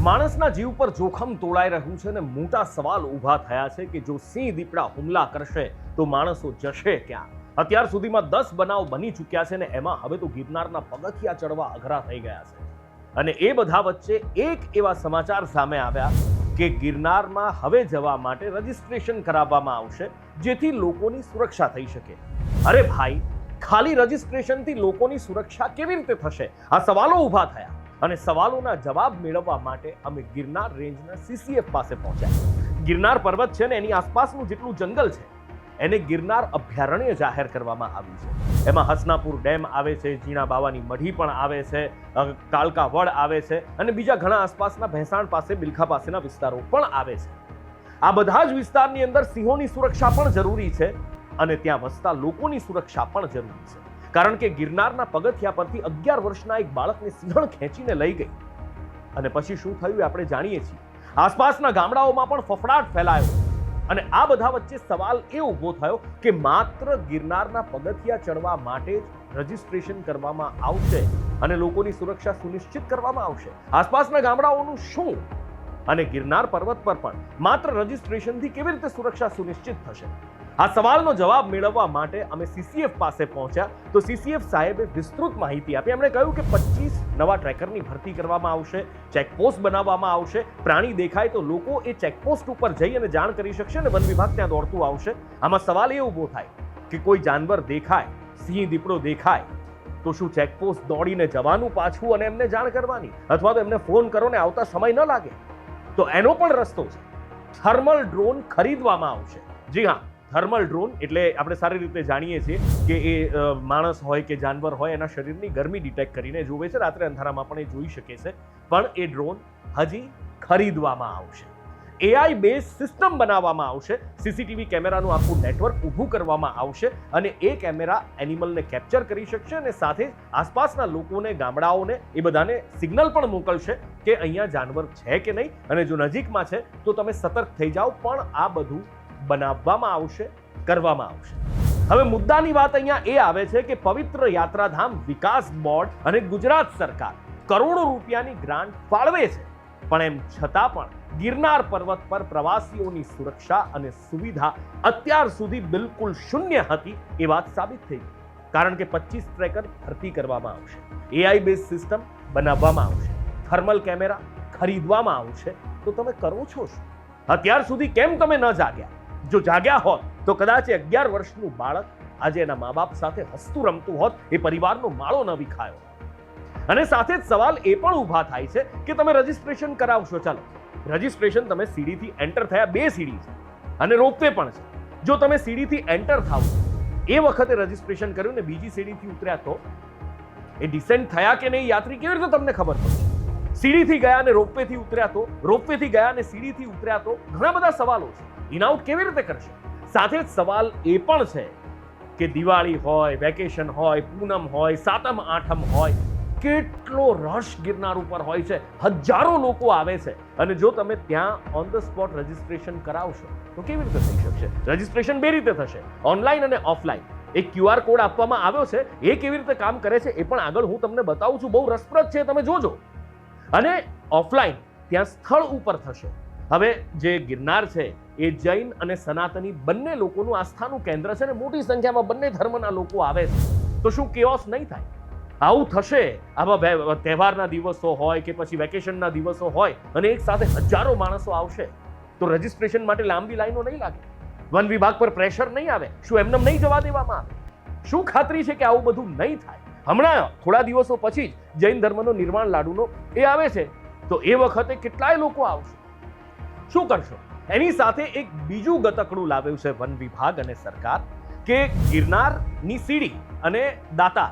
માણસના જીવ પર જોખમ તોળાઈ રહ્યું છે અને મોટા સવાલ ઊભા થયા છે કે જો સિંહ દીપડા હુમલા કરશે તો માણસો જશે ક્યાં? અત્યાર સુધીમાં 10 બનાવ બની ચૂક્યા છે અને એમાં હવે તો ગિરનારના પગથિયા ચડવા અઘરા થઈ ગયા છે. અને એ બધા વચ્ચે એક એવા સમાચાર સામે આવ્યા કે ગિરનારમાં હવે જવા માટે રજીસ્ટ્રેશન કરાવવામાં આવશે, જેથી લોકોની સુરક્ષા થઈ શકે. અરે ભાઈ, ખાલી રજીસ્ટ્રેશનથી લોકોની સુરક્ષા કેવી રીતે થશે? આ સવાલો ઊભા થયા અને સવાલોના જવાબ મેળવવા માટે અમે ગિરનાર રેન્જના CCF પાસે પહોંચ્યા. ગિરનાર પર્વત છે ને એની આસપાસનું જેટલું જંગલ છે એને ગિરનાર અભયારણ્ય જાહેર કરવામાં આવ્યું છે. એમાં હસનાપુર ડેમ આવે છે, જીણા બાવાની મઢી પણ આવે છે, કાલકા વડ આવે છે અને બીજા ઘણા આસપાસના ભેંસાણ પાસે, બિલખા પાસેના વિસ્તારો પણ આવે છે. આ બધા જ વિસ્તારની અંદર સિંહોની સુરક્ષા પણ જરૂરી છે અને ત્યાં વસતા લોકોની સુરક્ષા પણ જરૂરી છે. કારણ કે ગિરનારના પગથિયા પરથી 11 વર્ષના એક બાળકને સિંહણ ખેંચીને લઈ ગઈ અને પછી શું થયું એ આપણે જાણીએ છીએ. આસપાસના ગામડાઓમાં પણ ફફડાટ ફેલાયો અને આ બધા વચ્ચે સવાલ એ ઊભો થયો કે માત્ર ગિરનારના પગથિયા ચડવા માટે જ રજીસ્ટ્રેશન કરવામાં આવશે અને લોકોની સુરક્ષા સુનિશ્ચિત કરવામાં આવશે. આસપાસના ગામડાઓનું શું? અને ગિરનાર પર્વત પર પણ માત્ર રજીસ્ટ્રેશનથી કેવી રીતે સુરક્ષા સુનિશ્ચિત થશે? આ સવાલનો જવાબ મેળવવા માટે અમે CCF પાસે પહોંચ્યા તો CCF સાહેબે વિસ્તૃત માહિતી આપી. એમણે કહ્યું કે 25 નવા ટ્રેકરની ભરતી કરવામાં આવશે, ચેકપોસ્ટ બનાવવામાં આવશે. પ્રાણી દેખાય તો લોકો એ ચેકપોસ્ટ ઉપર જઈ અને જાણ કરી શકશે અને વન વિભાગ ત્યાં દોડતું આવશે. આમાં સવાલ એ ઊભો થાય કે કોઈ જાનવર દેખાય, સિંહ દીપડો દેખાય તો શું ચેકપોસ્ટ દોડીને જવાનું પાછું અને એમને જાણ કરવાની, અથવા તો એમને ફોન કરો ને આવતા સમય ન લાગે? તો એનો પણ રસ્તો છે. થર્મલ ડ્રોન ખરીદવામાં આવશે. જી હા, થર્મલ ડ્રોન એટલે આપણે સારી રીતે જાણીએ છીએ કે એ માણસ હોય કે જાનવર હોય એના શરીરની ગરમી ડિટેક્ટ કરીને જોવે છે. રાત્રે અંધારામાં પણ એ જોઈ શકે છે. પણ એ ડ્રોન હજી ખરીદવામાં આવશે. AI બેઝ સિસ્ટમ બનાવવામાં આવશે. CCTV કેમેરાનું આખું નેટવર્ક ઊભું કરવામાં આવશે અને એ કેમેરા એનિમલને કેપ્ચર કરી શકશે અને સાથે આસપાસના લોકોને, ગામડાઓને એ બધાને સિગ્નલ પણ મોકલશે કે અહીંયા જાનવર છે કે નહીં અને જો નજીકમાં છે તો તમે સતર્ક થઈ જાઓ. પણ આ બધું બનાવવામાં આવશે, કરવામાં આવશે. હવે મુદ્દાની વાત અહીંયા એ આવે છે કે પવિત્ર યાત્રાધામ વિકાસ બોર્ડ અને ગુજરાત સરકાર કરોડો રૂપિયાની ગ્રાન્ટ ફાળવે છે, પણ એમ છતાં પણ ગિરનાર પર્વત પર પ્રવાસીઓની સુરક્ષા અને સુવિધા અત્યાર સુધી બિલકુલ શૂન્ય હતી એ વાત સાબિત થઈ. કારણ કે 25 ટ્રેકર ભરતી કરવામાં આવશે, AI બેઝ સિસ્ટમ બનાવવામાં આવશે, થર્મલ કેમેરા ખરીદવામાં આવશે. તો તમે કરો છો શું? અત્યાર સુધી કેમ તમે ન જાગ્યા? જો જાગ્યા હોત તો કદાચ 11 વર્ષનું બાળક આજે એના મા બાપ સાથે હસતું રમતું હોત, એ પરિવારનો માળો ન વિખાયો. અને સાથે જ સવાલ એ પણ ઊભા થાય છે કે તમે રજીસ્ટ્રેશન કરાવશો. ચાલો, રજીસ્ટ્રેશન તમે સીડીથી એન્ટર થયા, 2 સીડી છે અને રોપવે પણ છે. જો તમે સીડીથી એન્ટર થાવ એ વખતે રજીસ્ટ્રેશન કર્યું ને બીજી સીડીથી ઉતર્યા તો એ ડિસેન્ટ થયા કે નહીં યાત્રી કેવી રીતે તમને ખબર પડશે? સીડીથી ગયા અને રોપવેથી ઉતર્યા તો, રોપવેથી ગયા અને સીડીથી ઉતર્યા તો ઘણા બધા સવાલો છે. ઇનઆઉટ કેવી રીતે કરશે? સાથે જ સવાલ એ પણ છે કે દિવાળી હોય, વેકેશન હોય, પૂનમ હોય, સાતમ આઠમ હોય, કેટલો રશ ગિરનાર ઉપર હોય છે. હજારો લોકો આવે છે અને જો તમે ત્યાં ઓન ધ સ્પોટ રજીસ્ટ્રેશન કરાવશો તો કેવી રીતે થઈ શકશે? રજીસ્ટ્રેશન 2 રીતે થશે, ઓનલાઈન અને ઓફલાઈન. એક QR કોડ આપવામાં આવ્યો છે, એ કેવી રીતે કામ કરે છે એ પણ આગળ હું તમને બતાવું છું. બહુ રસપ્રદ છે, તમે જોજો. અને ઓફલાઈન ત્યાં સ્થળ ઉપર થશે. હવે જે ગિરનાર છે એ જૈન અને સનાતની બંને લોકોનું આસ્થાનું કેન્દ્ર છે અને મોટી સંખ્યામાં બંને ધર્મના લોકો આવે છે. તો શું કેઓસ નહીં થાય? આવું થશે. આવા તહેવારના દિવસો હોય કે પછી વેકેશનના દિવસો હોય અને એક સાથે હજારો માણસો આવશે તો રજીસ્ટ્રેશન માટે લાંબી લાઈનો નહીં લાગે? વન વિભાગ પર પ્રેશર નહીં આવે? શું એમને નહીં જવા દેવામાં આવે? શું ખાતરી છે કે આવું બધું નહીં થાય? હમણાં થોડા દિવસો પછી જ જૈન ધર્મનો નિર્વાણ લાડુનો એ આવે છે તો એ વખતે કેટલાય લોકો આવશે. શું કરશો? એની સાથે એક બીજું ગતકડું લાવ્યું છે વન વિભાગ અને સરકાર કે ગિરનારની સીડી અને દાતાર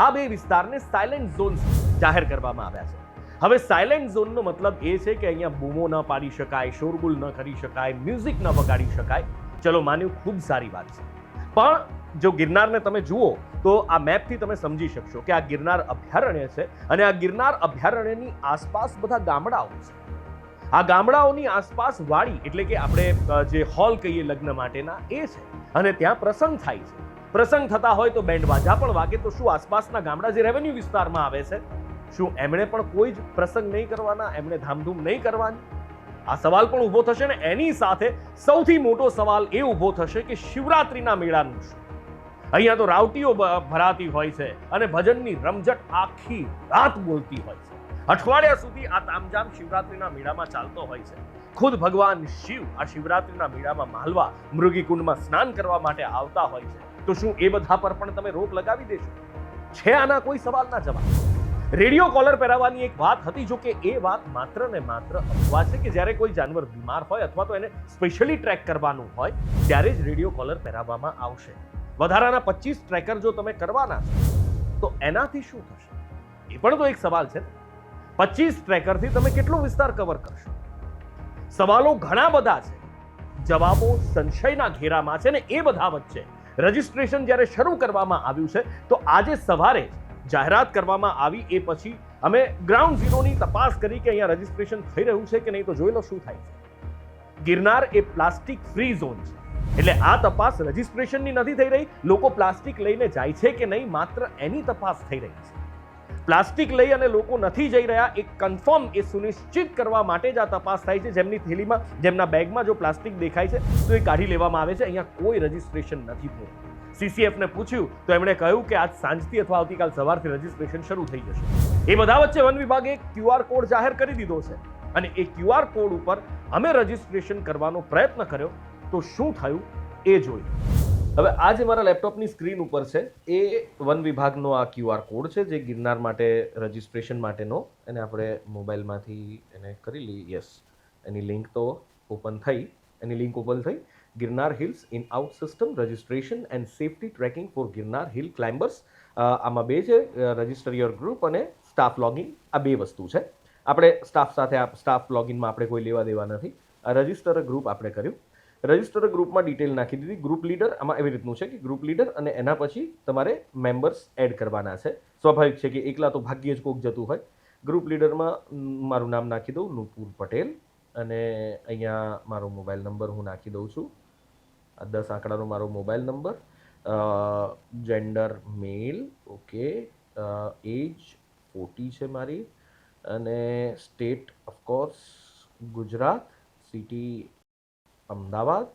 આ 2 વિસ્તારને સાયલેન્ટ ઝોન જાહેર કરવામાં આવ્યા છે. હવે સાયલેન્ટ ઝોનનો મતલબ એ છે કે અહીંયા બૂમો ન પાડી શકાય, શોરગુલ ન કરી શકાય, મ્યુઝિક ન વગાડી શકાય. ચલો માન્યું, ખૂબ સારી વાત છે. પણ જો ગિરનારને તમે જુઓ તો આ મેપથી તમે સમજી શકશો કે આ ગિરનાર અભયારણ્ય છે અને આ ગિરનાર અભયારણ્યની આસપાસ બધા ગામડાઓ છે. આ ગામડાઓની આસપાસ વાડી એટલે કે આપણે જે હોલ કહીએ લગ્ન માટેના એ છે અને ત્યાં પ્રસંગ થાય છે. પ્રસંગ થતા હોય તો બેન્ડ વાજા પણ વાગે. તો શું આસપાસના ગામડા જે રેવન્યુ વિસ્તારમાં આવે છે શું એમણે પણ કોઈ જ પ્રસંગ નહીં કરવાના? એમણે ધામધૂમ નહીં કરવાની? આ સવાલ પણ ઊભો થશે ને એની સાથે સૌથી મોટો સવાલ એ ઊભો થશે કે શિવરાત્રીના મેળાનું શું? અહીંયા તો રાવટીઓ ભરાતી હોય છે અને ભજનની રમઝટ આખી રાત બોલતી હોય છે. અઠવાડિયા સુધી આ તામઝામ શિવરાત્રીના મેળામાં ચાલતો હોય છે. ખુદ ભગવાન શિવ આ શિવરાત્રીના મેળામાં માલવા મૃગીકુંડમાં સ્નાન કરવા માટે આવતા હોય છે. તો શું એ બધા પર પણ તમે રોક લગાવી દેશો? છે આના કોઈ સવાલના જવાબ? રેડિયો કોલર પહેરાવવાની એક વાત હતી, જો કે એ વાત માત્ર ને માત્ર અફવા છે કે જ્યારે કોઈ જાનવર બીમાર હોય અથવા તો એને સ્પેશિયલી ટ્રેક કરવાનું હોય ત્યારે જ રેડિયો કોલર પહેરાવવામાં આવશે. વધારાના 25 ટ્રેકર જો તમે કરવાના છો તો એનાથી શું થશે? એ પણ તો એક સવાલ છે. 25 ટ્રેકરથી તમે કેટલો વિસ્તાર કવર કરશો? સવાલો ઘણા બધા છે, જવાબો સંશયના ઘેરામાં છે ને એ બધા વચ્ચે રજીસ્ટ્રેશન જ્યારે શરૂ કરવામાં આવ્યું છે તો આજે સવારે જાહેરાત કરવામાં આવી એ પછી અમે ગ્રાઉન્ડ ઝીરોની તપાસ કરી કે અહીંયા રજીસ્ટ્રેશન થઈ રહ્યું છે કે નહીં. તો જોઈ લો શું થાય છે. ગિરનાર એ પ્લાસ્ટિક ફ્રી ઝોન છે, એટલે આ તપાસ રજીસ્ટ્રેશનની નથી થઈ રહી. લોકો પ્લાસ્ટિક લઈને જાય છે કે નહીં માત્ર એની તપાસ થઈ રહી છે. પ્લાસ્ટિક લઈ અને લોકો નથી જઈ રહ્યા એ કન્ફર્મ એ સુનિશ્ચિત કરવા માટે જ આ તપાસ થાય છે. જેમની થેલીમાં જેમના બેગમાં જો પ્લાસ્ટિક દેખાય છે તો એ કાઢી લેવામાં આવે છે. અહીંયા કોઈ રજીસ્ટ્રેશન નથી થયું. CCF ને પૂછ્યું તો એમણે કહ્યું કે આજ સાંજથી અથવા આવતીકાલ સવારથી રજીસ્ટ્રેશન શરૂ થઈ જશે. એ બધા વચ્ચે વન વિભાગે એક QR કોડ જાહેર કરી દીધો છે અને એ QR કોડ ઉપર અમે રજીસ્ટ્રેશન કરવાનો પ્રયત્ન કર્યો તો શું થયું એ જોયું. હવે આ જે મારા લેપટોપની સ્ક્રીન ઉપર છે એ વન વિભાગનો આ QR કોડ છે જે ગિરનાર માટે રજીસ્ટ્રેશન માટેનો. એને આપણે મોબાઈલમાંથી એને કરી લઈએ. યસ, એની લિંક તો ઓપન થઈ. Girnar hills in out system registration and safety trekking for Girnar hill climbers. આમાં બે છે, રજિસ્ટર યોર ગ્રુપ અને સ્ટાફ લોગિન. આ બે વસ્તુ છે. આપણે સ્ટાફ સાથે સ્ટાફ લોગિનમાં આપણે કોઈ લેવા દેવા નથી. રજિસ્ટર ગ્રુપ આપણે કર્યું. રજિસ્ટર ગ્રુપમાં ડિટેલ નાખી દીધી. ગ્રુપ લીડર આમાં એવી રીતનું છે કે ગ્રુપ લીડર અને એના પછી તમારે મેમ્બર્સ એડ કરવાના છે. સ્વાભાવિક છે કે એકલા તો ભાગ્યે જ કોક જતું હોય. ગ્રુપ લીડરમાં મારું નામ નાખી દઉં, નુપુર પટેલ, અને અહીંયા મારો મોબાઈલ નંબર હું નાખી દઉં છું. 10 આંકડાનો મારો મોબાઈલ નંબર. જેન્ડર મેલ, ઓકે. એજ 40 છે મારી, અને state of course Gujarat, city Ahmedabad.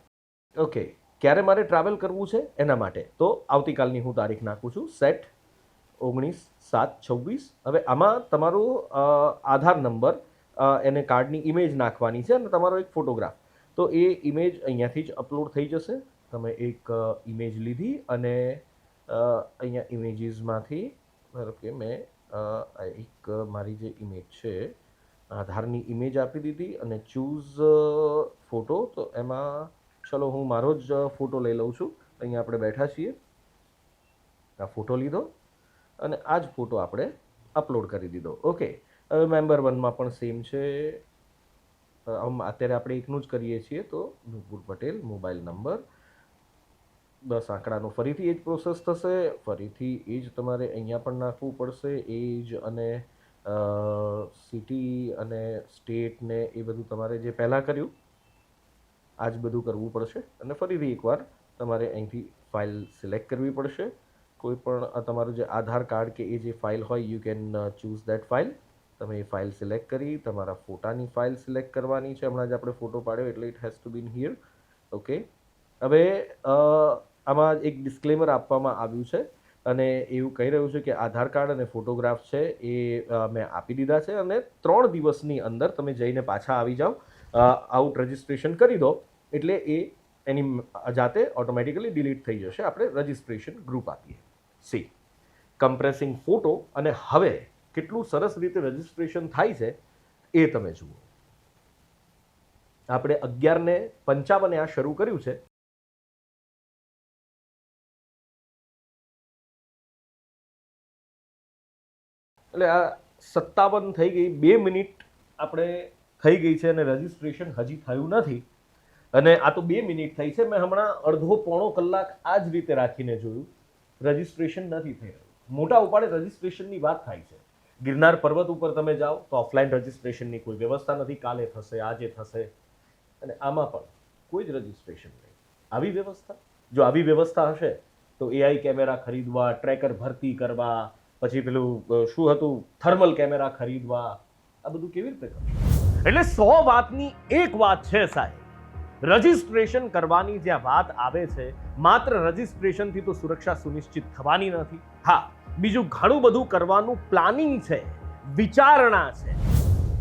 Okay, ક્યારે મારે ટ્રાવેલ કરવું છે એના માટે તો આવતીકાલની હું તારીખ નાખું છું. સેટ 19/7/26. હવે આમાં તમારો આધાર નંબર, એને કાર્ડની ઇમેજ નાખવાની છે અને તમારો એક ફોટોગ્રાફ. તો એ ઇમેજ અહીંયાથી જ અપલોડ થઈ જશે. તમે એક ઇમેજ લીધી અને અહીંયા ઇમેજીસમાંથી ધારો કે મેં એક મારી જે ઇમેજ છે આધારની ઇમેજ આપી દીધી અને ચૂઝ ફોટો. તો એમાં ચલો હું મારો જ ફોટો લઈ લઉં છું. અહીંયા આપણે બેઠા છીએ, આ ફોટો લીધો અને આ જ ફોટો આપણે અપલોડ કરી દીધો. ઓકે, હવે મેમ્બર 1માં પણ સેમ છે. અત્યારે આપણે એકનું જ કરીએ છીએ. તો નુપુર પટેલ, મોબાઈલ નંબર 10 આંકડાનો ફરીથી એ જ પ્રોસેસ થશે. ફરીથી એ જ તમારે અહીંયા પણ નાખવું પડશે. એજ અને સિટી અને સ્ટેટ ને એ બધું તમારે જે પહેલાં કર્યું આ જ બધું કરવું પડશે. અને ફરીથી એકવાર તમારે અહીંથી ફાઇલ સિલેક્ટ કરવી પડશે. કોઈ પણ તમારું જે આધાર કાર્ડ કે એ જે ફાઇલ હોય, you can choose that file. તમે એ ફાઇલ સિલેક્ટ કરી, તમારા ફોટાની ફાઇલ સિલેક્ટ કરવાની છે. હમણાં જ આપણે ફોટો પાડ્યો એટલે it has to been here. Okay, હવે આમાં એક ડિસ્ક્લેમર આપવામાં આવ્યું છે અને એવું કહી રહ્યું છે કે આધાર કાર્ડ અને ફોટોગ્રાફ છે એ મેં આપી દીધા છે અને 3 દિવસની અંદર તમે જઈને પાછા આવી જાઓ, આઉટ રજિસ્ટ્રેશન કરી દો એટલે એ એની જાતે ઓટોમેટિકલી ડિલીટ થઈ જશે. આપણે રજિસ્ટ્રેશન ગ્રુપ આપીએ. See compressing photo. અને હવે કેટલું સરસ રીતે રજિસ્ટ્રેશન થાય છે એ તમે જુઓ. આપણે 11:55 આ શરૂ કર્યું છે. એટલે આ 57 થઈ ગઈ. 2 મિનિટ આપણે થઈ ગઈ છે અને રજિસ્ટ્રેશન હજી થયું નથી. અને આ તો 2 મિનિટ થઈ છે. મેં હમણાં અડધો પોણો કલાક આ જ રીતે રાખીને જોયું, રજિસ્ટ્રેશન નથી થઈ રહ્યું. મોટા ઉપાડે રજિસ્ટ્રેશનની વાત થાય છે. ગિરનાર પર્વત ઉપર તમે જાઓ તો ઓફલાઈન રજિસ્ટ્રેશનની કોઈ વ્યવસ્થા નથી. કાલે થશે, આજે થશે, અને આમાં પણ કોઈ જ રજિસ્ટ્રેશન નહીં. આવી વ્યવસ્થા, જો આવી વ્યવસ્થા હશે તો AI કેમેરા ખરીદવા, ટ્રેકર ભરતી કરવા, પછી પેલું શું હતું થર્મલ કેમેરા ખરીદવા, આ બધું કેવી રીતે કરશું? એટલે 100 વાતની એક વાત છે સાહેબ, રજીસ્ટ્રેશન કરવાની જ્યાં વાત આવે છે, માત્ર રજીસ્ટ્રેશનથી તો સુરક્ષા સુનિશ્ચિત થવાની નથી. હા, બીજું ઘણું બધું કરવાનું પ્લાનિંગ છે, વિચારણા છે.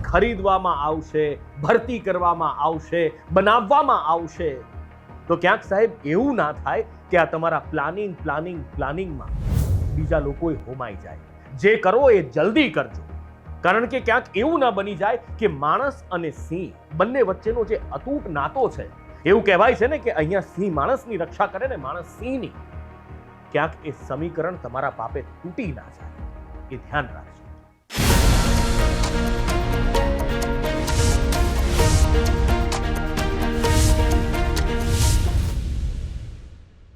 ખરીદવામાં આવશે, ભરતી કરવામાં આવશે, બનાવવામાં આવશે. તો ક્યાંક સાહેબ એવું ના થાય કે આ તમારા પ્લાનિંગમાં બીજા લોકો હોમાઈ જાય. જે કરો એ જલ્દી કરજો, કારણ કે ક્યાંક એવું ના બની જાય કે માણસ અને સિંહ બંને વચ્ચેનો જે અતૂટ નાતો છે, એવું કહેવાય છે ને કે અહીંયા સિંહ માણસની રક્ષા કરે ને માણસ સિંહની, ક્યાંક એ સમીકરણ તમારા પાપે તૂટી ના જાય, એ ધ્યાન રાખજો.